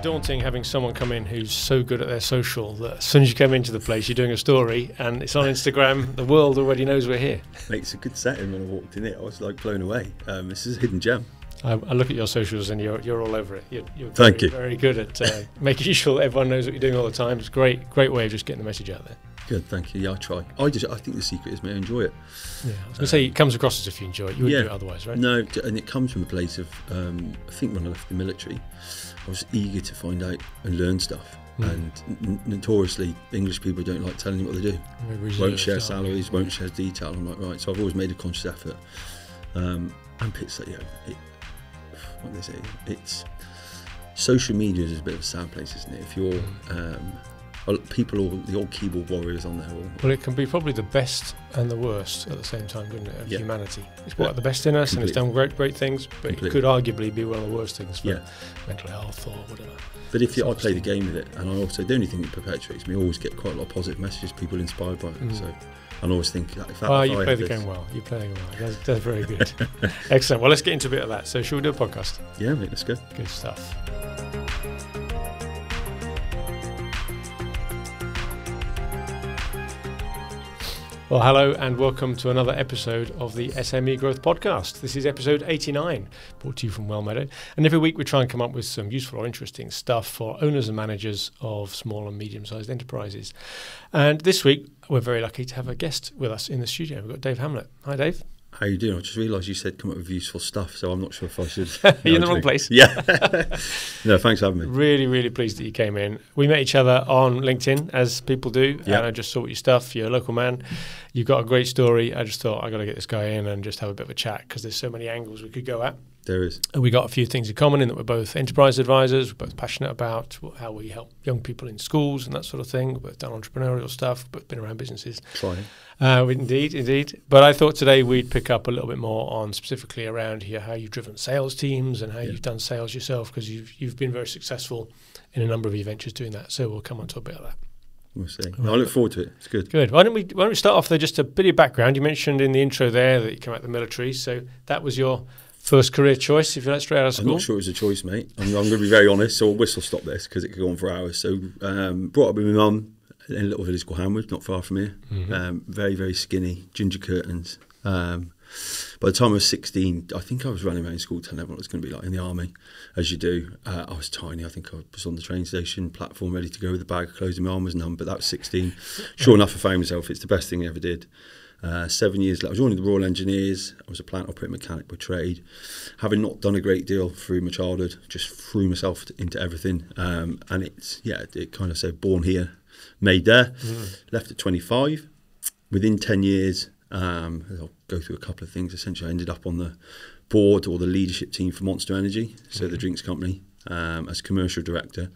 bit daunting having someone come in who's so good at their social that as soon as you come into the place, you're doing a story and it's on Instagram. The world already knows we're here. Mate, it's a good setting. When I walked in it, I was like blown away. This is a hidden gem. I look at your socials and you're all over it. You're Thank you. Very good at making sure that everyone knows what you're doing all the time. It's a great way of just getting the message out there. Good, thank you. Yeah, I try. I think the secret is, mate, I enjoy it. Yeah, I was going to say, it comes across as if you enjoy it. You wouldn't do it otherwise, right? No, and it comes from a place of, I think when I left the military, I was eager to find out and learn stuff. And notoriously, English people don't like telling you what they do. Won't share salaries, won't share detail. I'm like, right, so I've always made a conscious effort. And it's like, what they say, it's social media is a bit of a sad place, isn't it? If you're the old keyboard warriors on there. Well, it can be probably the best and the worst at the same time, couldn't it, of humanity? It's got the best in us and it's done great things, but it could arguably be one of the worst things for mental health or whatever. But if I play the game with it, and I also, the only thing that perpetuates me, I always get quite a lot of positive messages, people inspired by it. So I always think that if you play the game well. You're playing well. That's very good. Excellent. Well, let's get into a bit of that. So shall we do a podcast? Yeah, mate, let's go. Good stuff. Well, hello and welcome to another episode of the SME Growth Podcast. This is episode 89, brought to you from Wellmeadow. And every week we try and come up with some useful or interesting stuff for owners and managers of small and medium-sized enterprises. And this week we're very lucky to have a guest with us in the studio. We've got Dave Hamlet. Hi, Dave. How you doing? I just realised you said come up with useful stuff, so I'm not sure if I should. You're in the wrong place. Yeah. No, thanks for having me. Really pleased that you came in. We met each other on LinkedIn, as people do, and I just saw your stuff. You're a local man. You've got a great story. I just thought I got to get this guy in and just have a bit of a chat because there's so many angles we could go at. There is. And we got a few things in common in that we're both enterprise advisors. We're both passionate about how we help young people in schools and that sort of thing. We've both done entrepreneurial stuff, but been around businesses. Trying. Indeed. But I thought today we'd pick up a little bit more on specifically around here how you've driven sales teams and how you've done sales yourself, because you've been very successful in a number of your ventures doing that. So we'll come on to a bit of that. We'll see. I look forward to it. It's good. Good. Why don't we start off there, just a bit of background. You mentioned in the intro there that you came out of the military, so that was your first career choice, if you let straight out of school? I'm not sure it was a choice, mate. I'm going to be very honest, so I'll whistle stop this because it could go on for hours. So brought up with my mum in a little village called Hamlet, not far from here. Very, very skinny, ginger curtains. By the time I was 16, I think I was running around school telling everyone what it was going to be like in the army, as you do. I was tiny. I think I was on the train station platform ready to go with a bag of clothes and my arm was numb, but that was 16. Sure enough, I found myself. It's the best thing I ever did. 7 years later, I was joining the Royal Engineers. I was a plant operating mechanic by trade. Having not done a great deal through my childhood, just threw myself into everything. And it kind of said, born here, made there. Left at 25. Within 10 years, I'll go through a couple of things. Essentially, I ended up on the board or the leadership team for Monster Energy, so the drinks company, as commercial director.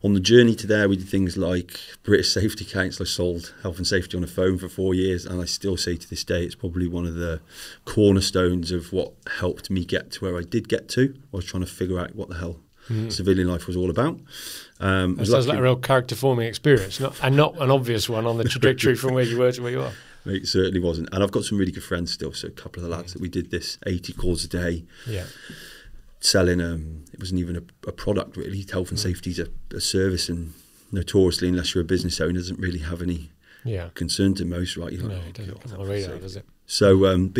On the journey to there, we did things like British Safety Council. I sold health and safety on the phone for 4 years, and I still say to this day, it's probably one of the cornerstones of what helped me get to where I did get to. I was trying to figure out what the hell civilian life was all about. It sounds like a real character-forming experience, not an obvious one on the trajectory from where you were to where you are. It certainly wasn't. And I've got some really good friends still, so a couple of the lads that we did this 80 calls a day. Yeah. Selling, it wasn't even a product really. Health and safety is a service, and notoriously, unless you're a business owner, doesn't really have any concern to most, right? You're it doesn't come on the radar, does it? So,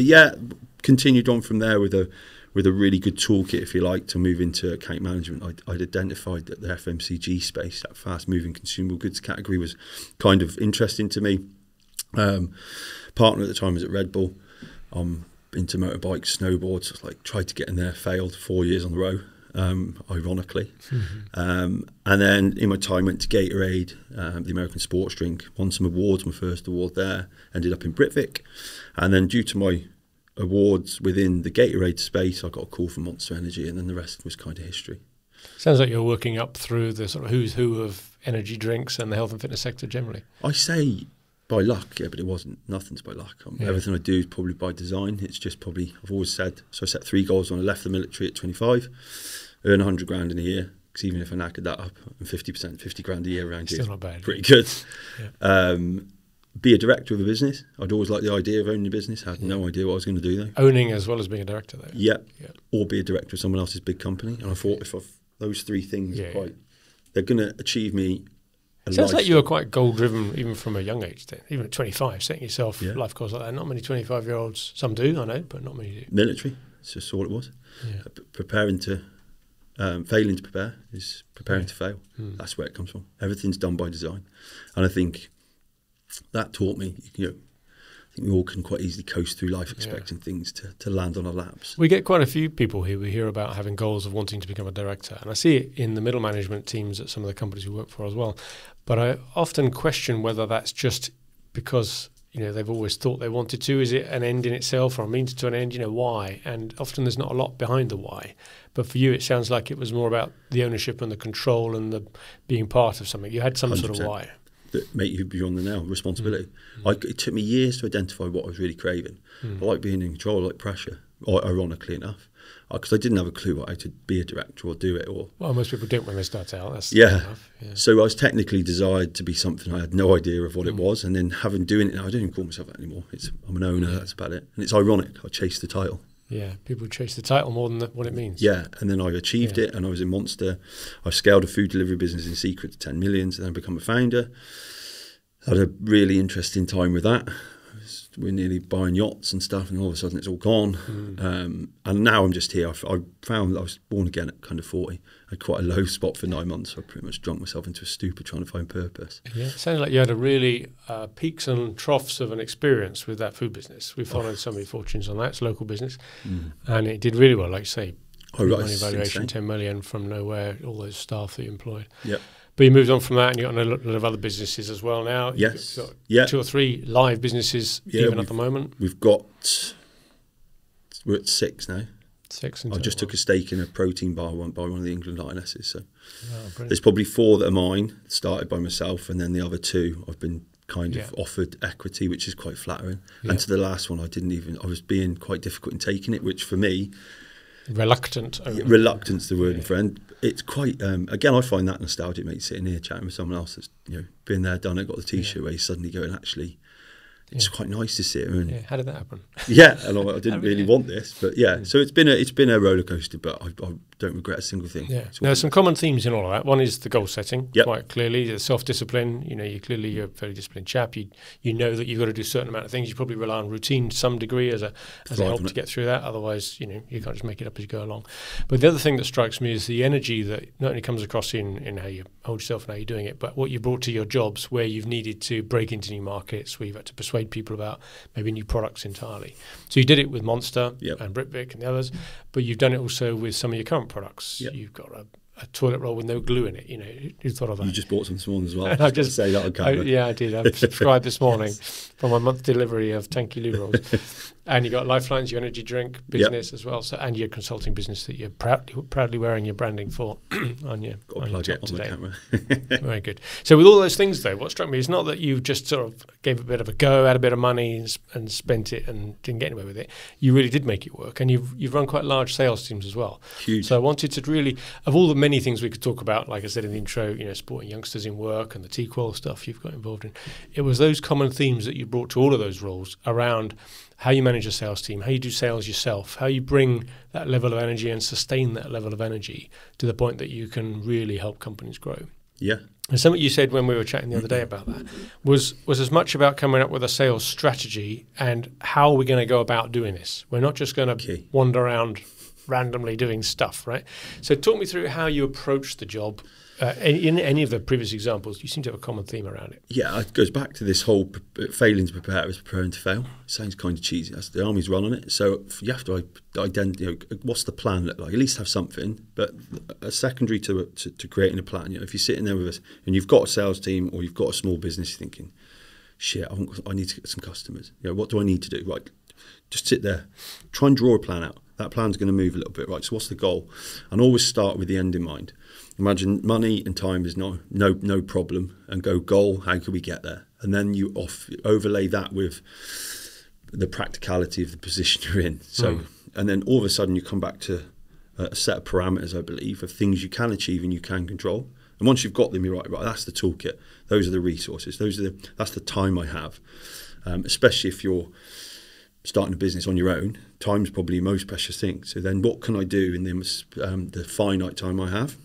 continued on from there with a really good toolkit, if you like, to move into account management. I'd identified that the FMCG space, that fast-moving consumable goods category, was kind of interesting to me. Partner at the time was at Red Bull. Into motorbikes, snowboards, tried to get in there, failed 4 years on the row, ironically. And then in my time went to Gatorade, the American sports drink, won some awards, my first award there, ended up in Britvic. And then due to my awards within the Gatorade space, I got a call from Monster Energy, and then the rest was kind of history. Sounds like you're working up through the sort of who's who of energy drinks and the health and fitness sector generally. I say by luck, but it wasn't. Nothing's by luck. Everything I do is probably by design. It's just probably, I've always said, so I set 3 goals when I left the military at 25, earn 100 grand in a year, because even if I knackered that up, and 50 grand a year around here, still not bad. Pretty good. Be a director of a business. I'd always liked the idea of owning a business. I had no idea what I was going to do though. Owning as well as being a director though. Yeah. Or be a director of someone else's big company. And I thought if I've Those three things Yeah, they're going to achieve me. Sounds like you were quite goal-driven even from a young age then. Even at 25, setting yourself life goals like that. Not many 25-year-olds, some do, I know, but not many do. Military, it's just all it was. Yeah. Preparing to, failing to prepare is preparing to fail. That's where it comes from. Everything's done by design. And I think that taught me, I think we all can quite easily coast through life expecting things to land on our laps. We get quite a few people here. We hear about having goals of wanting to become a director. And I see it in the middle management teams at some of the companies we work for as well. But I often question whether that's just because, they've always thought they wanted to. Is it an end in itself or a means to an end? Why? And often there's not a lot behind the why. But for you, it sounds like it was more about the ownership and the control and the being part of something. You had some 100%. Sort of why. That make you beyond the now, responsibility. It took me years to identify what I was really craving. I like being in control, I like pressure, ironically enough. Because I didn't have a clue how to be a director or do it. Well, most people don't when they start out. That's enough. Yeah. So I was technically desired to be something I had no idea of what it was. And then doing it now, I don't even call myself that anymore. I'm an owner, that's about it. And it's ironic, I chased the title. Yeah, people chase the title more than what it means. Yeah, and then I achieved it, and I was in Monster. I scaled a food delivery business in secret to 10 million, and then become a founder. Had a really interesting time with that. We're nearly buying yachts and stuff, and all of a sudden it's all gone. And now I'm just here. I found I was born again at kind of 40. I had quite a low spot for 9 months. I pretty much drunk myself into a stupor trying to find purpose. Yeah, it sounded like you had a really peaks and troughs of an experience with that food business. We followed some of your fortunes on that. It's a local business. And it did really well, like you say. Money valuation, 10 million from nowhere, all those staff that you employed. Yep. But you moved on from that and you've got a lot of other businesses as well now. Yes. You've got 2 or 3 live businesses even at the moment. We're at 6 now. 6 I just took a stake in a protein bar by one of the England Lionesses. So there's probably 4 that are mine, started by myself, and then the other 2 I've been kind of offered equity, which is quite flattering. And to the last one, I was being quite difficult in taking it, which for me... Reluctant's the word, my friend. It's quite, again, I find that nostalgic, mate, sitting here chatting with someone else that's, been there, done it, got the T-shirt where you suddenly go and actually, it's quite nice to sit here. And, how did that happen? And I didn't really want this, but so it's been a roller coaster, but I don't regret a single thing. There's some common themes in all of that. One is the goal setting, quite clearly, the self-discipline. You're a very disciplined chap. You know that you've got to do a certain amount of things. You probably rely on routine to some degree as a help to get through that. Otherwise, you can't just make it up as you go along. But the other thing that strikes me is the energy that not only comes across in how you hold yourself and how you're doing it, but what you brought to your jobs where you've needed to break into new markets, where you've had to persuade people about maybe new products entirely. So you did it with Monster and Britvic and the others, but you've done it also with some of your current products. You've got a toilet roll with no glue in it. Who thought of that? You just bought some this morning as well. I just say that on camera. I did. I subscribed this morning for my month delivery of Tanky Loo rolls. And you got Lifelines, your energy drink business as well, and your consulting business that you're proudly wearing your branding for on your top today. On the camera. Very good. So with all those things, though, what struck me is not that you just sort of gave a bit of a go, had a bit of money and spent it and didn't get anywhere with it. You really did make it work, and you've run quite large sales teams as well. Huge. So I wanted to really, of all the many things we could talk about, like I said in the intro, supporting youngsters in work and the T-Qual stuff you've got involved in, it was those common themes that you brought to all of those roles around how you manage a sales team, how you do sales yourself, how you bring that level of energy and sustain that level of energy to the point that you can really help companies grow. Yeah. And something you said when we were chatting the other day about that was as much about coming up with a sales strategy and how we're going to go about doing this. We're not just going to wander around randomly doing stuff, right? So talk me through how you approach the job. In any of the previous examples, you seem to have a common theme around it. Yeah, it goes back to this whole failing to prepare is preparing to fail. It sounds kind of cheesy. That's the army's run on it. So you have to identify, what's the plan look like? At least have something. But a secondary to creating a plan, if you're sitting there with us and you've got a sales team or you've got a small business, you're thinking, shit, I need to get some customers. What do I need to do? Right, just sit there, try and draw a plan out. That plan's going to move a little bit, right? So what's the goal? And always start with the end in mind. Imagine money and time is no problem, and go goal, how can we get there? And then you overlay that with the practicality of the position you're in. So, and then all of a sudden you come back to a set of parameters, I believe, of things you can achieve and you can control. And once you've got them, you're right, that's the toolkit. Those are the resources. That's the time I have, especially if you're starting a business on your own. Time's probably the most precious thing. So then what can I do in the finite time I have?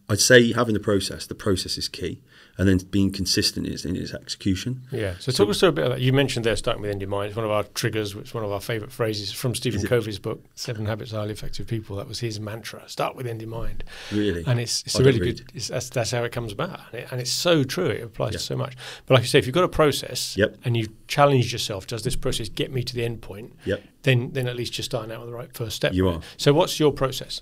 I'd say having the process is key, and then being consistent in its execution. Yeah. So talk us through a bit of that. You mentioned there starting with end in mind. It's one of our triggers. It's one of our favourite phrases from Stephen Covey's book, 7 Habits of Highly Effective People. That was his mantra. Start with end in mind. Really? And it's a really good. That's how it comes about, and it's so true. It applies to so much. But like you say, if you've got a process and you've challenged yourself, does this process get me to the end point? Then at least you're starting out with the right first step. You are. So what's your process?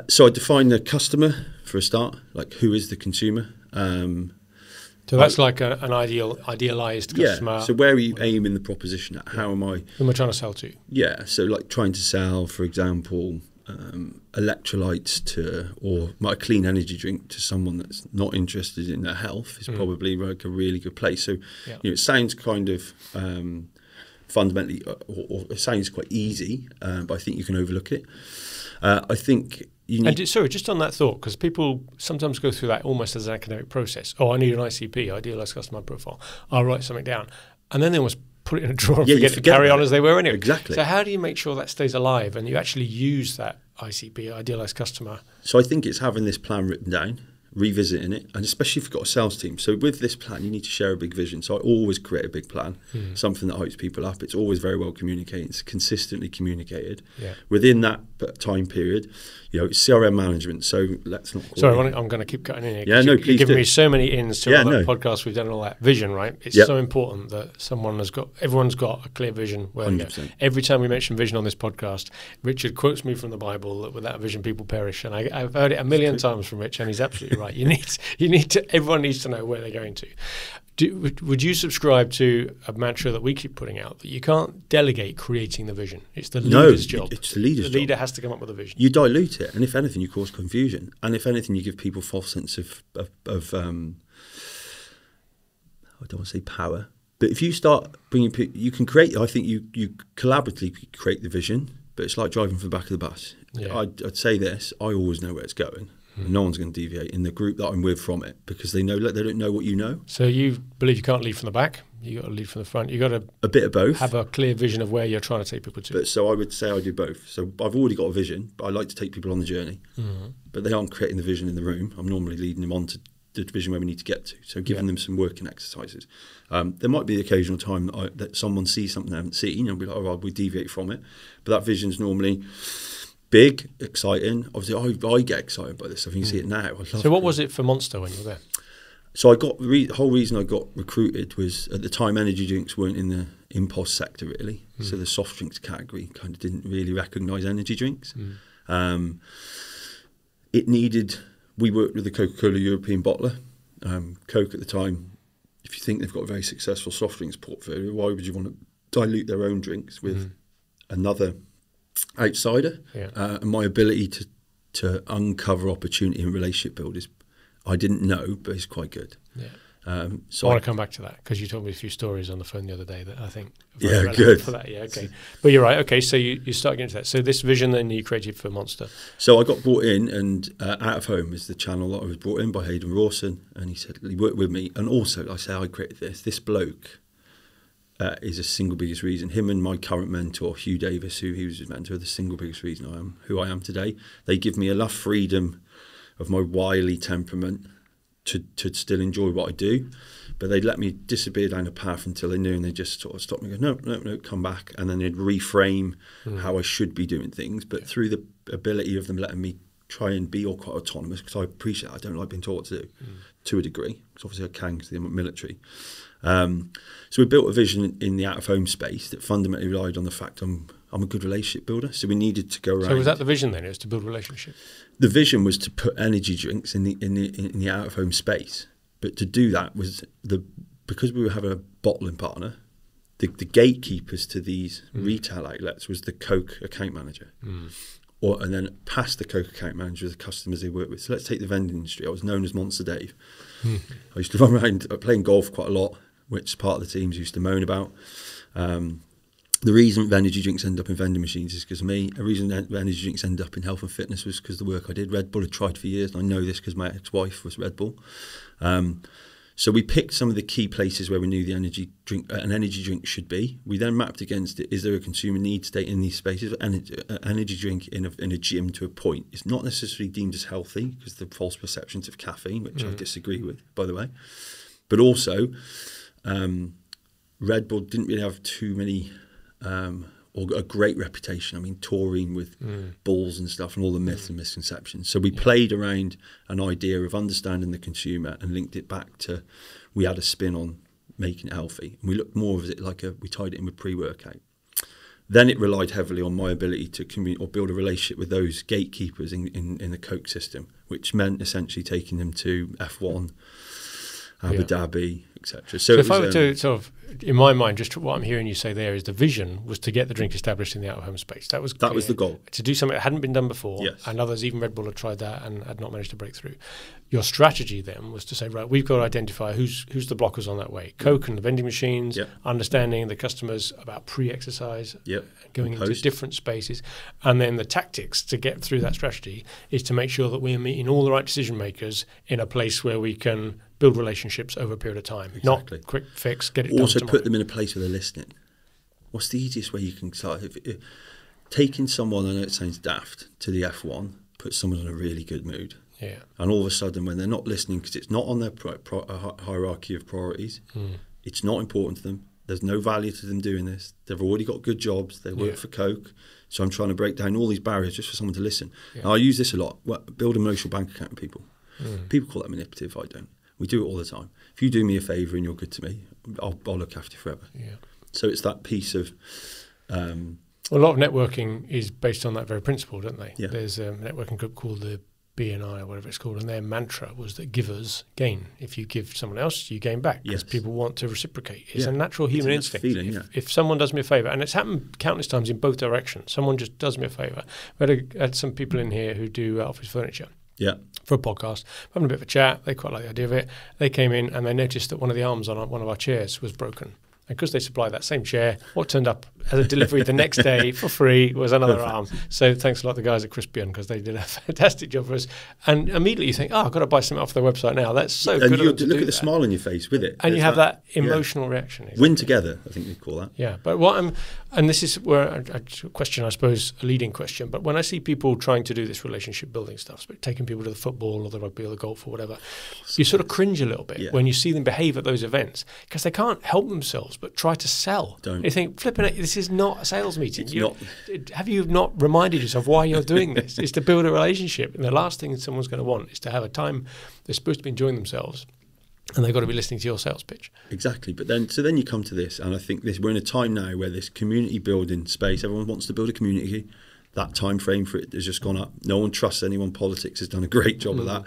So I define the customer for a start, like who is the consumer. So that's like an idealized customer. Yeah. So where are you aiming the proposition at? How am I? Who am I trying to sell to? Yeah. So like trying to sell, for example, electrolytes or a clean energy drink to someone that's not interested in their health is probably like a really good place. So it sounds kind of fundamentally, or it sounds quite easy, but I think you can overlook it. I think you need... sorry, just on that thought, because people sometimes go through that almost as an academic process. Oh, I need an ICP, idealised customer profile. I'll write something down. And then they almost put it in a drawer and forget to carry on as they were anyway. Exactly. So how do you make sure that stays alive and you actually use that ICP, idealised customer? So I think it's having this plan written down, revisiting it, and especially if you've got a sales team. So with this plan, you need to share a big vision. So I always create a big plan, something that hypes people up. It's always very well communicated. It's consistently communicated. Within that time period, it's CRM management. So let's not call Sorry, I'm going to keep cutting in here. Yeah, no, please You're giving me so many ins to all the podcasts we've done and all that. Vision, right? It's so important that everyone's got a clear vision. Where 100%. Every time we mention vision on this podcast, Richard quotes me from the Bible that without vision, people perish. And I've heard it a million times from Rich, and he's absolutely right. You need to. Everyone needs to know where they're going to. Would you subscribe to a mantra that we keep putting out that you can't delegate creating the vision? It's the leader's job. It's the leader's job. The leader has to come up with a vision. You dilute it, and if anything, you cause confusion. And if anything, you give people false sense of I don't want to say power, but if you start bringing people, you can create. I think you collaboratively create the vision, but it's like driving from the back of the bus. Yeah. I'd say this: I always know where it's going. And no one's going to deviate in the group that I'm with from it because they don't know what you know. So you believe you can't lead from the back, you got to lead from the front. You got to a bit of both. Have a clear vision of where you're trying to take people to. But so I would say I do both. So I've already got a vision, but I like to take people on the journey. But they aren't creating the vision in the room. I'm normally leading them on to the vision where we need to get to. So giving them some working exercises. There might be the occasional time that someone sees something they haven't seen and be like, oh, we deviate from it. But that vision's normally big, exciting. Obviously, I get excited by this. I think you see it now. So what was it for Monster when you were there? So I got the whole reason I got recruited was at the time energy drinks weren't in the impulse sector really. So the soft drinks category kind of didn't really recognise energy drinks. It needed. We worked with the Coca-Cola European bottler. Coke at the time, if you think they've got a very successful soft drinks portfolio, why would you want to dilute their own drinks with another outsider? And my ability to uncover opportunity and relationship builders, I didn't know, but it's quite good. So I want to come back to that because you told me a few stories on the phone the other day that I think good for that. But you're right. Okay, so you start getting into that. So this vision then you created for Monster. So I got brought in, and Out of Home is the channel that I was brought in by Hayden Rawson, and he worked with me. And also, I say I created this. This bloke is the single biggest reason. Him and my current mentor, Hugh Davis, who he was his mentor, the single biggest reason I am who I am today. They give me enough freedom of my wily temperament to still enjoy what I do, but they'd let me disappear down a path until they knew, and they just sort of stopped me and go, no, come back, and then they'd reframe how I should be doing things, but through the ability of them letting me try and be quite autonomous, because I appreciate I don't like being taught what to do to a degree, because obviously I can because I'm military. So we built a vision in the out-of-home space that fundamentally relied on the fact I'm a good relationship builder. So we needed to go around. So was that the vision then? It was to build relationships? The vision was to put energy drinks in the out-of-home space. But to do that was because we were having a bottling partner, the gatekeepers to these retail outlets was the Coke account manager. And then past the Coke account manager, the customers they work with. So let's take the vending industry. I was known as Monster Dave. I used to run around playing golf quite a lot, which part of the teams used to moan about. The reason energy drinks end up in vending machines is because of me. The reason energy drinks end up in health and fitness was because of the work I did. Red Bull had tried for years, and I know this because my ex-wife was Red Bull. So we picked some of the key places where we knew the an energy drink should be. We then mapped against it. Is there a consumer need state in these spaces? An energy drink in a gym to a point is not necessarily deemed as healthy because the false perceptions of caffeine, which I disagree with, by the way. But also, Red Bull didn't really have too many or a great reputation. I mean, touring with bulls and stuff and all the myths and misconceptions. So we played around an idea of understanding the consumer and linked it back to, we had a spin on making it healthy. And we looked more of it like we tied it in with pre-workout. Then it relied heavily on my ability to communicate or build a relationship with those gatekeepers in the Coke system, which meant essentially taking them to F1, Abu Dhabi, etc. So if I were to sort of, in my mind, just what I'm hearing you say there is the vision was to get the drink established in the out-of-home space. That was the goal. To do something that hadn't been done before, and others, even Red Bull, had tried that and had not managed to break through. Your strategy then was to say, right, we've got to identify who's the blockers on that way. Coke and the vending machines, understanding the customers about pre-exercise, going into different spaces. And then the tactics to get through that strategy is to make sure that we're meeting all the right decision makers in a place where we can build relationships over a period of time. Exactly. Not quick fix, get it done Also tomorrow. Put them in a place where they're listening. What's the easiest way you can start? If taking someone, I know it sounds daft, to the F1, puts someone in a really good mood. Yeah. And all of a sudden, when they're not listening, because it's not on their hierarchy of priorities, it's not important to them. There's no value to them doing this. They've already got good jobs. They work for Coke. So I'm trying to break down all these barriers just for someone to listen. Yeah. Now, I use this a lot. Build an emotional bank account with people. People call that manipulative. I don't. We do it all the time. If you do me a favour and you're good to me, I'll look after you forever. Yeah. So it's that piece of... a lot of networking is based on that very principle, don't they? Yeah. There's a networking group called the BNI or whatever it's called, and their mantra was that givers gain. If you give someone else, you gain back because people want to reciprocate. It's a natural human instinct. Feeling, if someone does me a favour, and it's happened countless times in both directions, someone just does me a favour. We had some people in here who do office furniture. Yeah. For a podcast, having a bit of a chat. They quite like the idea of it. They came in and they noticed that one of the arms on one of our chairs was broken. And because they supply that same chair, what turned up as a delivery the next day for free was another arm. So thanks a lot to the guys at Crispian because they did a fantastic job for us. And immediately you think, I've got to buy something off their website now. That's so good. And you look at the smile on your face with it. And you have that emotional reaction. Exactly. Win together, I think we'd call that. Yeah, but and this is where a question, I suppose, a leading question, but when I see people trying to do this relationship building stuff, so taking people to the football or the rugby or the golf or whatever, you sort of cringe a little bit when you see them behave at those events because they can't help themselves but try to sell. Don't. You think, flipping it, this is not a sales meeting. Have you not reminded yourself why you're doing this? It's to build a relationship. And the last thing someone's going to want is to have a time they're supposed to be enjoying themselves and they've got to be listening to your sales pitch. Exactly. But then you come to this, and I think we're in a time now where this community building space, everyone wants to build a community. That time frame for it has just gone up. No one trusts anyone. Politics has done a great job of that.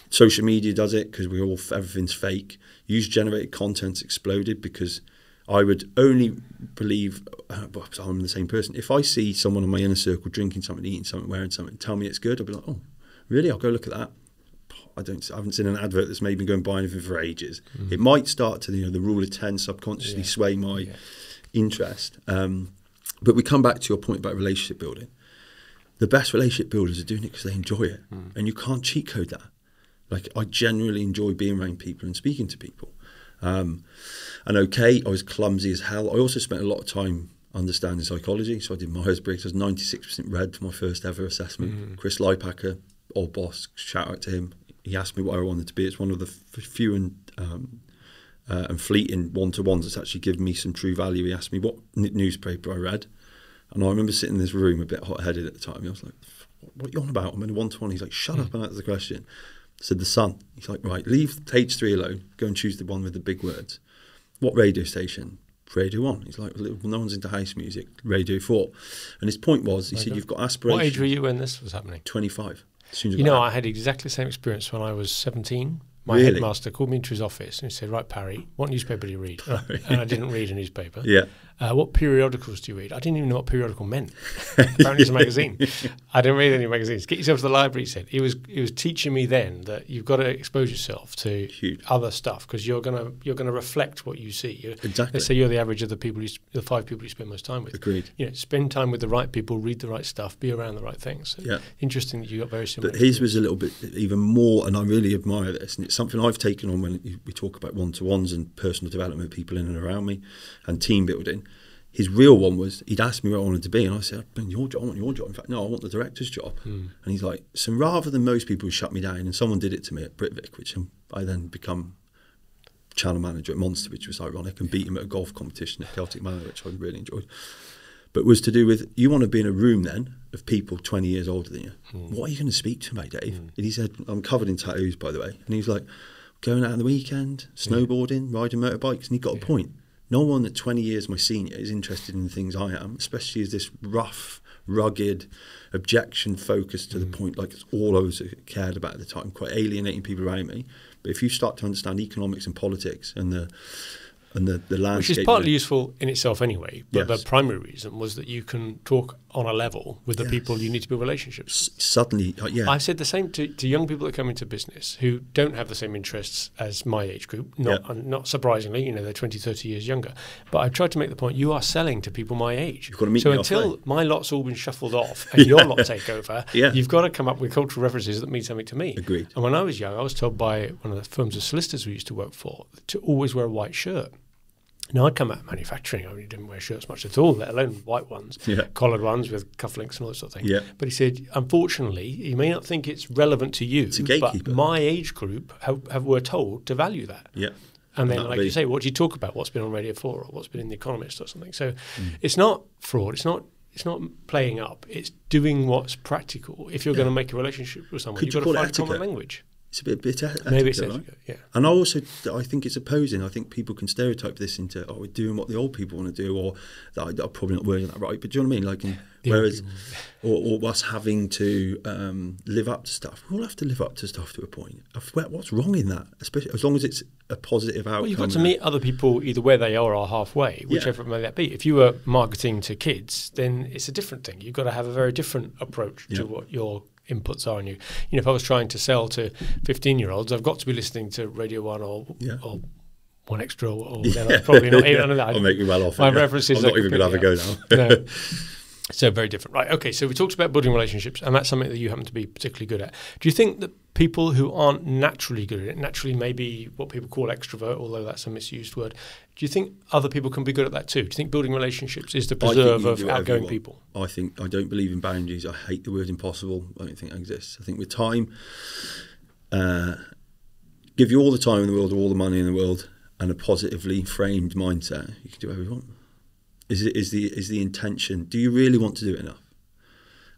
Social media does it because everything's fake. User-generated content's exploded because I would only believe, I'm the same person. If I see someone in my inner circle drinking something, eating something, wearing something, tell me it's good, I'll be like, oh, really? I'll go look at that. I haven't seen an advert that's made me go and buy anything for ages. It might start to the rule of 10 subconsciously sway my interest. But we come back to your point about relationship building. The best relationship builders are doing it because they enjoy it. And you can't cheat code that. Like, I genuinely enjoy being around people and speaking to people. And I was clumsy as hell. I also spent a lot of time understanding psychology. So I did Myers-Briggs. I was 96% red for my first ever assessment. Chris Leipacker, old boss, shout out to him. He asked me what I wanted to be. It's one of the few and fleeting one-to-ones that's actually given me some true value. He asked me what newspaper I read. And I remember sitting in this room a bit hot-headed at the time. I was like, what are you on about? I'm in a one-to-one. He's like, shut up and answer the question. I said, The Sun. He's like, right, leave page 3 alone. Go and choose the one with the big words. What radio station? Radio 1. He's like, well, no one's into house music. Radio 4. And his point was, he said, you've got aspirations. What age were you when this was happening? 25. I had exactly the same experience when I was 17. My headmaster called me into his office and he said, right, Parry, what newspaper do you read? And I didn't read a newspaper. Yeah. What periodicals do you read? I didn't even know what periodical meant. Apparently it's a magazine. I don't read any magazines. Get yourself to the library, he said. He was teaching me then that you've got to expose yourself to other stuff, because you're gonna reflect what you see. Exactly. Let's say you're the average of the 5 people you spend most time with. Agreed. Spend time with the right people, read the right stuff, be around the right things. So interesting that you got very similar. But his was a little bit even more, and I really admire this, and it's something I've taken on when we talk about one-to-ones and personal development of people in and around me and team building. His real one was, he'd asked me where I wanted to be, and I said, I want your job. In fact, no, I want the director's job. And he's like, so rather than most people who shut me down, and someone did it to me at Britvic, which I then become channel manager at Monster, which was ironic, and beat him at a golf competition at Celtic Manor, which I really enjoyed. But was to do with, you want to be in a room then of people 20 years older than you. What are you going to speak to, mate, Dave? And he said, I'm covered in tattoos, by the way. And he was like, going out on the weekend, snowboarding, riding motorbikes, and he got a point. No one at 20 years my senior is interested in the things I am, especially as this rough, rugged, objection-focused to the point, like it's all I was cared about at the time, quite alienating people around me. But if you start to understand economics and politics and the landscape, which is partly useful in itself anyway, but the primary reason was that you can talk on a level with the people you need to build relationships. Suddenly, I've said the same to young people that come into business who don't have the same interests as my age group, not surprisingly, they're 20, 30 years younger. But I've tried to make the point, you are selling to people my age. You've got to meet so me until halfway. my lot's all been shuffled off and your lot take over, you've got to come up with cultural references that mean something to me. Agreed. And when I was young, I was told by one of the firms of solicitors we used to work for to always wear a white shirt. Now, I'd come out of manufacturing. I didn't wear shirts much at all, let alone white ones, collared ones with cufflinks and all that sort of thing. But he said, unfortunately, you may not think it's relevant to you, but my age group were told to value that. And then, like you say, what do you talk about? What's been on Radio 4 or what's been in The Economist or something? So it's not fraud. It's not playing up. It's doing what's practical. If you're going to make a relationship with someone, you've got to find a common language. It's a bit maybe it's right? And I think it's opposing. I think people can stereotype this into, we're doing what the old people want to do, or I'm probably not wording that right, but do you know what I mean? Whereas, or us having to live up to stuff. We all have to live up to stuff to a point. What's wrong in that? Especially as long as it's a positive outcome. Well, you've got to meet other people either where they are or halfway, whichever may that be. If you were marketing to kids, then it's a different thing. You've got to have a very different approach to what your inputs are on you. If I was trying to sell to 15-year-olds, I've got to be listening to Radio 1 or One Extra or probably not even. I'll make you well off. My references I'm not even going to have a go now. No. So very different. Right, okay, so we talked about building relationships, and that's something that you happen to be particularly good at. Do you think that people who aren't naturally good at it, naturally maybe what people call extrovert, although that's a misused word, do you think other people can be good at that too? Do you think building relationships is the preserve of outgoing people? I don't believe in boundaries. I hate the word impossible. I don't think that exists. I think with time, give you all the time in the world, or all the money in the world, and a positively framed mindset, you can do whatever you want. Is the intention, do you really want to do it enough?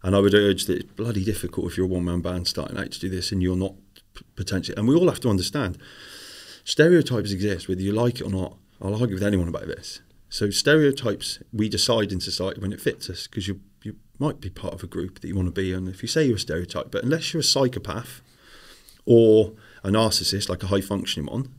And I would urge that it's bloody difficult if you're a one-man band starting out to do this and you're not potentially, and we all have to understand, stereotypes exist whether you like it or not. I'll argue with anyone about this. So stereotypes, we decide in society when it fits us, because you might be part of a group that you want to be, and if you say you're a stereotype, but unless you're a psychopath or a narcissist, like a high-functioning one,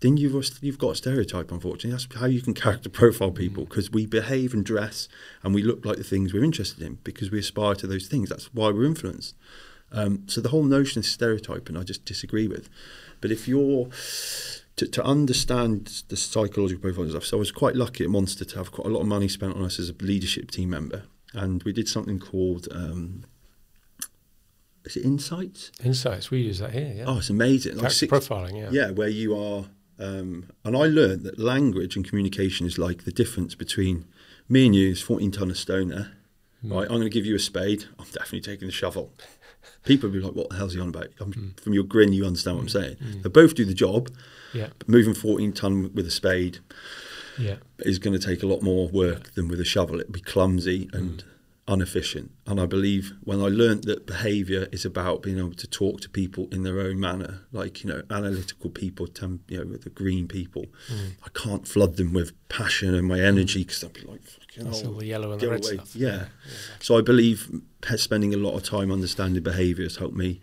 then you've got a stereotype, unfortunately. That's how you can character profile people, because we behave and dress and we look like the things we're interested in because we aspire to those things. That's why we're influenced. So the whole notion of stereotyping, I just disagree with. But if you're to understand the psychological profile and stuff, so I was quite lucky at Monster to have quite a lot of money spent on us as a leadership team member, and we did something called is it Insights? Insights, we use that here. Yeah. Oh, it's amazing. Like profiling, yeah, where you are. And I learned that language and communication is like the difference between me and you is 14 ton of stone there. Right, I'm going to give you a spade. I'm definitely taking the shovel. People will be like, what the hell's he on about? From your grin, you understand what I'm saying. They both do the job, but moving 14 ton with a spade is going to take a lot more work than with a shovel. It'll be clumsy and inefficient. And I believe when I learned that behaviour is about being able to talk to people in their own manner, like, analytical people, the green people, I can't flood them with passion and my energy, because they'll be like, that's all the yellow and the red stuff. Yeah. So I believe spending a lot of time understanding behaviour has helped me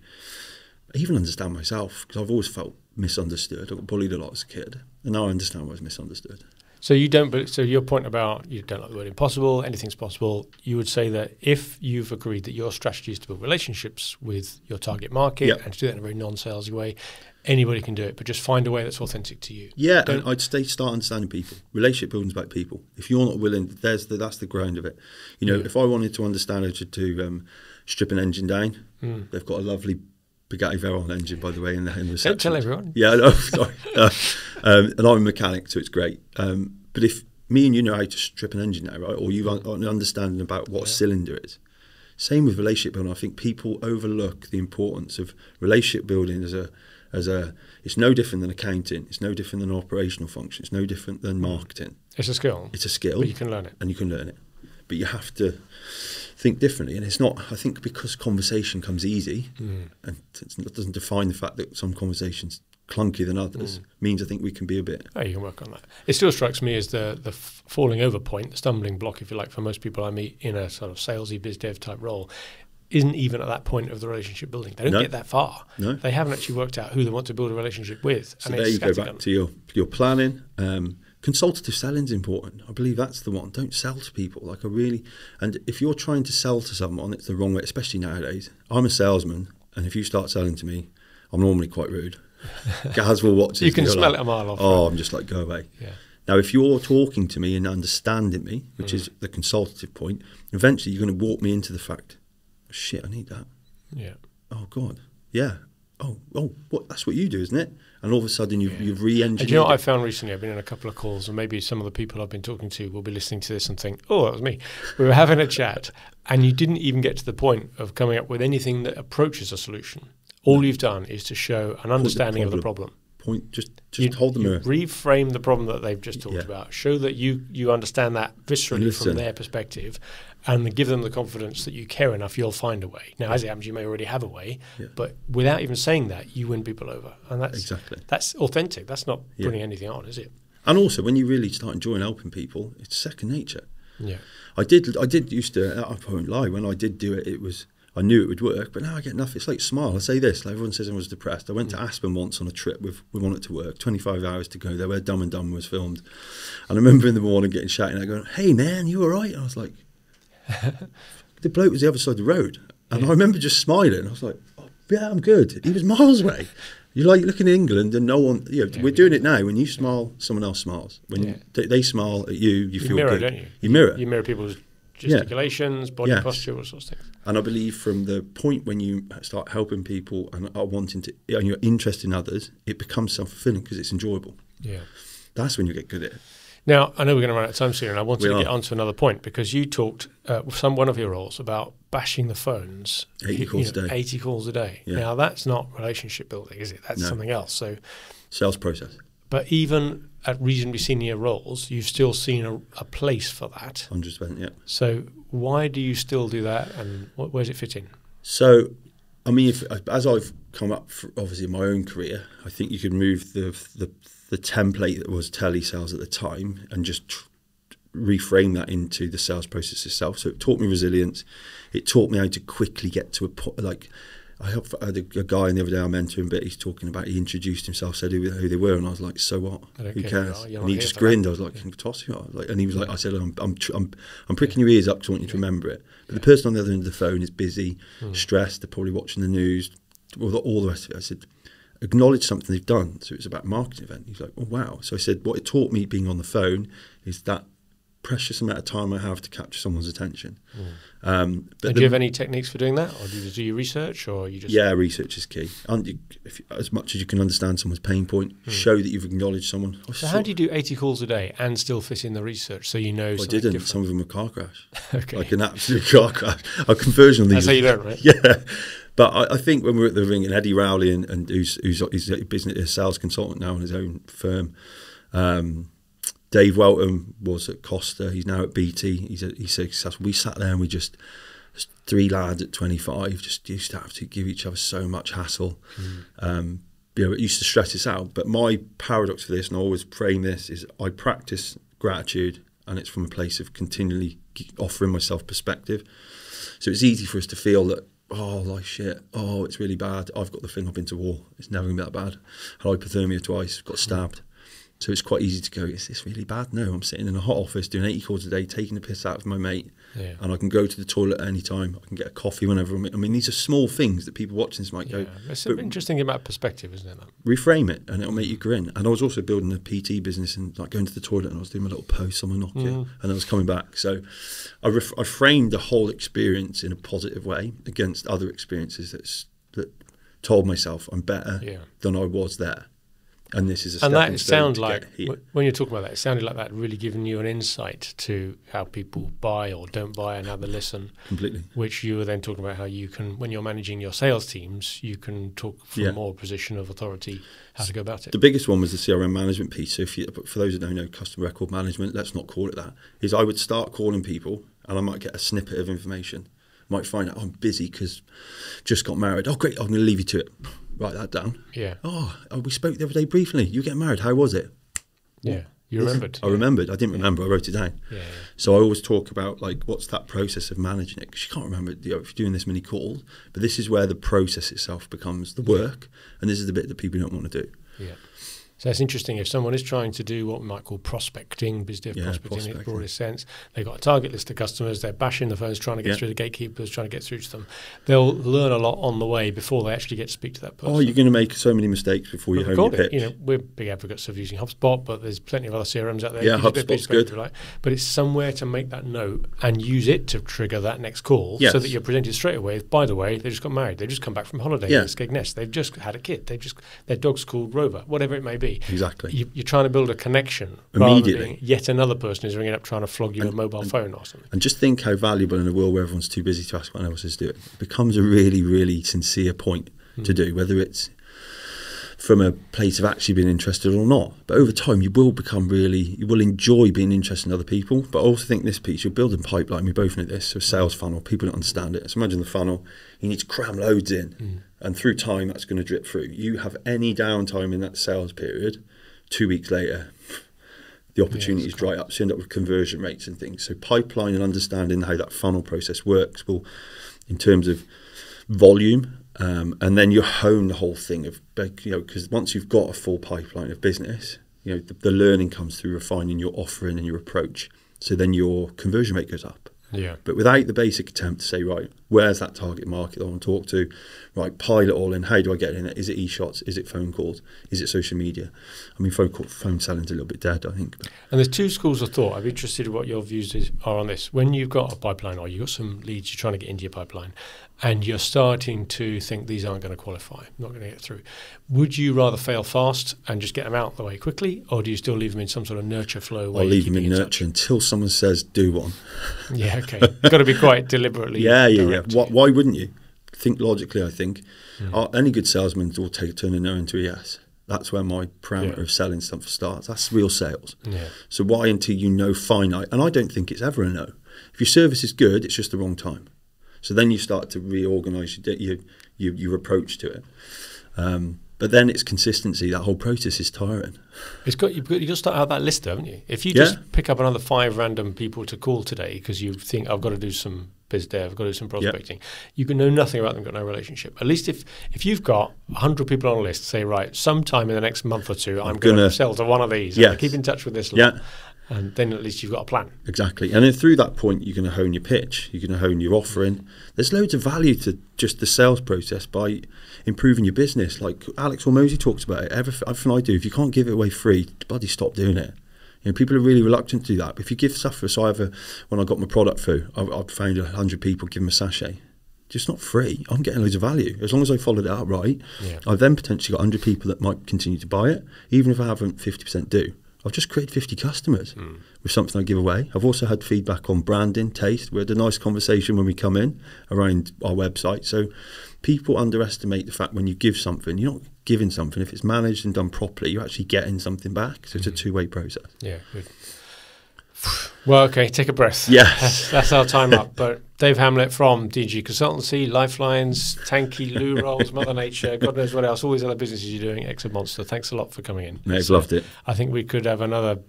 even understand myself, because I've always felt misunderstood. I got bullied a lot as a kid, and now I understand why I was misunderstood. So you don't. So your point about you don't like the word impossible, anything's possible. You would say that if you've agreed that your strategy is to build relationships with your target market and to do that in a very non-salesy way, anybody can do it, but just find a way that's authentic to you. Yeah, and I'd start understanding people. Relationship building is about people. If you're not willing, that's the ground of it. You know, if I wanted to understand how to strip an engine down, they've got a lovely Bugatti Veyron engine, by the way, in the reception. Don't tell everyone. Yeah, I know. Sorry. And I'm a mechanic, so it's great. But if me and you know how to strip an engine now, right, or you've an understanding about what a cylinder is, same with relationship building. I think people overlook the importance of relationship building as a it's no different than accounting. It's no different than an operational function. It's no different than marketing. It's a skill. It's a skill. But you can learn it. And you can learn it. But you have to think differently. And it's not, I think, because conversation comes easy, and it doesn't define the fact that some conversations clunkier than others, means I think we can be a bit... Oh, you can work on that. It still strikes me as the falling over point, the stumbling block, if you like, for most people I meet in a sort of salesy biz dev type role, isn't even at that point of the relationship building. They don't get that far. No. They haven't actually worked out who they want to build a relationship with. So there you go back to your planning. Consultative selling is important. I believe that's the one. Don't sell to people. And if you're trying to sell to someone, it's the wrong way, especially nowadays. I'm a salesman, and if you start selling to me, I'm normally quite rude. Gaz will watch this. You can smell it a mile off. Oh, I'm just like, go away. Yeah. Now, if you're talking to me and understanding me, which is the consultative point, eventually you're going to walk me into the fact, shit, I need that. Yeah. Oh, God. Yeah. Oh, what? That's what you do, isn't it? And all of a sudden you've re-engineered. And do you know what I found recently? I've been in a couple of calls, and maybe some of the people I've been talking to will be listening to this and think, oh, that was me. We were having a chat, and you didn't even get to the point of coming up with anything that approaches a solution. All you've done is to show an understanding of the problem. Just hold the mirror. Reframe the problem that they've just talked about. Show that you understand that viscerally from their perspective, and give them the confidence that you care enough, you'll find a way. Now, as it happens, you may already have a way, but without even saying that, you win people over. And that's authentic. That's not putting anything on, is it? And also, when you really start enjoying helping people, it's second nature. Yeah. I did used to, I won't lie, when I did do it, I knew it would work, but now I get nothing. It's like smile. I say this, like everyone says I was depressed. I went to Aspen once on a trip with On It to Work, 25 hours to go there, where Dumb and Dumb was filmed. And I remember in the morning getting shouted at, going, hey man, you all right? And I was like, the bloke was the other side of the road. And I remember just smiling. I was like, oh, yeah, I'm good. He was miles away. You like looking at England and no one, we're doing it now. When you smile, someone else smiles. When they smile at you, you feel mirror, good. Don't you? You mirror. You mirror people's gesticulations, body posture, all sorts of things. And I believe from the point when you start helping people and are wanting to, and you're interested in others, it becomes self-fulfilling because it's enjoyable. Yeah. That's when you get good at it. Now, I know we're going to run out of time soon, and I wanted to get on to another point, because you talked with one of your roles about bashing the phones. 80 calls a day. 80 calls a day. Yeah. Now, that's not relationship building, is it? That's something else. So, sales process. But even at reasonably senior roles, you've still seen a place for that. 100%, yeah. So why do you still do that, and where does it fit in? So, I mean, as I've come up, obviously, in my own career, I think you could move the template that was telesales at the time and just reframe that into the sales process itself. So it taught me resilience. It taught me how to quickly get to a point. Like, I had a guy the other day I mentored, but he's talking about, he introduced himself, said who they were, and I was like, so what? Who cares? And he just grinned. I was like, can you toss you? And he was like, I said, I'm pricking your ears up because I want you to remember it. But the person on the other end of the phone is busy, stressed, they're probably watching the news, all the rest of it. I said, acknowledge something they've done. So it's about a marketing event. He's like, oh, wow. So I said, what it taught me being on the phone is that precious amount of time I have to capture someone's attention. But do you have any techniques for doing that, or do you research, or you just... Yeah, research is key. As much as you can understand someone's pain point, show that you've acknowledged someone. So how do you do 80 calls a day and still fit in the research, so you know something different? Some of them are car crash. Okay. Like an absolute car crash. A conversion on these. That's how you learn, right? Yeah. But I think when we were at the Ring, and Eddie Rowley, and who's a sales consultant now in his own firm, Dave Welton was at Costa. He's now at BT. He's successful. We sat there and we just three lads at 25 just used to have to give each other so much hassle. It used to stress us out. But my paradox for this, and I always frame this, is I practice gratitude, and it's from a place of continually offering myself perspective. So it's easy for us to feel that, oh, life's shit. Oh, it's really bad. I've got the thing. I've been to war. It's never going to be that bad. Had hypothermia twice. Got stabbed. So it's quite easy to go, is this really bad? No, I'm sitting in a hot office doing 80 calls a day, taking the piss out of my mate, and I can go to the toilet at any time. I can get a coffee whenever. I mean, these are small things that people watching this might go. It's an interesting about perspective, isn't it? Reframe it, and it'll make you grin. And I was also building a PT business and like going to the toilet, and I was doing my little post on my Nokia, and I was coming back. So I framed the whole experience in a positive way against other experiences that told myself I'm better than I was there. And this is a stepping stone to get here. When you're talking about that, it sounded like that really giving you an insight to how people buy or don't buy and how they listen. Completely. Which you were then talking about how you can, when you're managing your sales teams, you can talk from a more position of authority how to go about it. The biggest one was the CRM management piece. So for those that don't know, customer record management, let's not call it that, is I would start calling people and I might get a snippet of information. Might find out I'm busy because just got married. Oh, great, I'm going to leave you to it. Write that down. Yeah. Oh, we spoke the other day briefly. You get married. How was it? Yeah. You remembered. I remembered. I didn't remember. I wrote it down. Yeah. So I always talk about like what's that process of managing it, because you can't remember if you're doing this many calls. But this is where the process itself becomes the work, and this is the bit that people don't want to do. Yeah. So it's interesting if someone is trying to do what we might call prospecting, biz dev prospecting in its broadest sense. They've got a target list of customers, they're bashing the phones, trying to get through the gatekeepers, trying to get through to them. They'll learn a lot on the way before they actually get to speak to that person. Oh, you're going to make so many mistakes before you hone your pitch. You know, we're big advocates of using HubSpot, but there's plenty of other CRMs out there. Yeah, HubSpot's good. But it's somewhere to make that note and use it to trigger that next call so that you're presented straight away. By the way, they just got married. They just come back from holiday in Skegness. They've just had a kid. Their dog's called Rover, whatever it may be. Exactly. You're trying to build a connection immediately. Rather than yet another person is ringing up trying to flog you a mobile phone or something. And just think how valuable in a world where everyone's too busy to ask what else is doing. It becomes a really, really sincere point to do, whether it's from a place of actually being interested or not. But over time, you will enjoy being interested in other people. But I also think this piece, you're building pipeline. We both know this. So sales funnel, people don't understand it. So imagine the funnel, you need to cram loads in. And through time, that's going to drip through. You have any downtime in that sales period, 2 weeks later, the opportunities dry up, so you end up with conversion rates and things. So pipeline and understanding how that funnel process works will, in terms of volume, and then you hone the whole thing of, because once you've got a full pipeline of business, the learning comes through refining your offering and your approach. So then your conversion rate goes up. Yeah. But without the basic attempt to say, right, where's that target market I want to talk to? Right, pile it all in. How do I get in it? Is it e-shots? Is it phone calls? Is it social media? I mean, phone selling's a little bit dead, I think. And there's two schools of thought. I'd be interested in what your views are on this. When you've got a pipeline or you've got some leads you're trying to get into your pipeline and you're starting to think these aren't going to qualify, not going to get through, would you rather fail fast and just get them out of the way quickly, or do you still leave them in some sort of nurture flow? I'll leave them in nurture until someone says do one. Yeah, okay. You've got to be quite deliberately. Yeah. Why wouldn't you? Think logically, I think. Any good salesman will turn a no into a yes. That's where my parameter of selling stuff starts. That's real sales. Yeah. So why until you know finite? And I don't think it's ever a no. If your service is good, it's just the wrong time. So then you start to reorganise your approach to it. But then it's consistency. That whole process is tiring. You've got to start out that list, haven't you? If you just pick up another 5 random people to call today because you think I've got to do some biz dev, I've got to do some prospecting, you can know nothing about them, got no relationship. At least if you've got 100 people on a list, say, right, sometime in the next month or two, I'm going to sell to one of these. I'm going to keep in touch with this lot. And then at least you've got a plan. Exactly. And then through that point, you're going to hone your pitch. You're going to hone your offering. There's loads of value to just the sales process by improving your business. Like Alex Hormozy talks about it. Everything I do, if you can't give it away free, bloody stop doing it. People are really reluctant to do that. But if you give stuff for, when I got my product through, I've found 100 people give them a sachet. Just not free. I'm getting loads of value. As long as I followed it up right, I've then potentially got 100 people that might continue to buy it, even if I haven't 50% do. I've just created 50 customers with something I give away. I've also had feedback on branding, taste. We had a nice conversation when we come in around our website. So people underestimate the fact when you give something, you're not giving something. If it's managed and done properly, you're actually getting something back. So it's a two-way process. Yeah, good. Well, okay, take a breath. Yes. That's our time up. But Dave Hamlet from DG Consultancy, Lifelines, Tanky, Loo Rolls, Mother Nature, God knows what else, all these other businesses you're doing, Exit Monster. Thanks a lot for coming in. I've loved it. I think we could have another,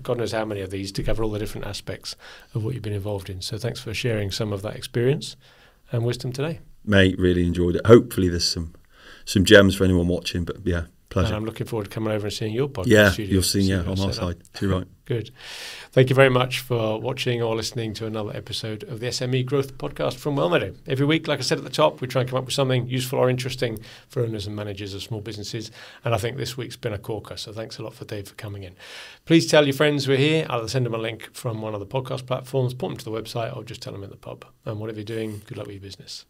God knows how many of these, to cover all the different aspects of what you've been involved in. So thanks for sharing some of that experience and wisdom today. Mate, really enjoyed it. Hopefully there's some gems for anyone watching, but yeah, Pleasure. And I'm looking forward to coming over and seeing your podcast Yeah, studio. you'll see, on our side. Too right. Good. Thank you very much for watching or listening to another episode of the SME Growth Podcast from Wellmeadow. Every week, like I said at the top, we try and come up with something useful or interesting for owners and managers of small businesses. And I think this week's been a corker. So thanks a lot for Dave for coming in. Please tell your friends we're here. Either send them a link from one of the podcast platforms, point them to the website, or just tell them in the pub. And whatever you're doing, good luck with your business.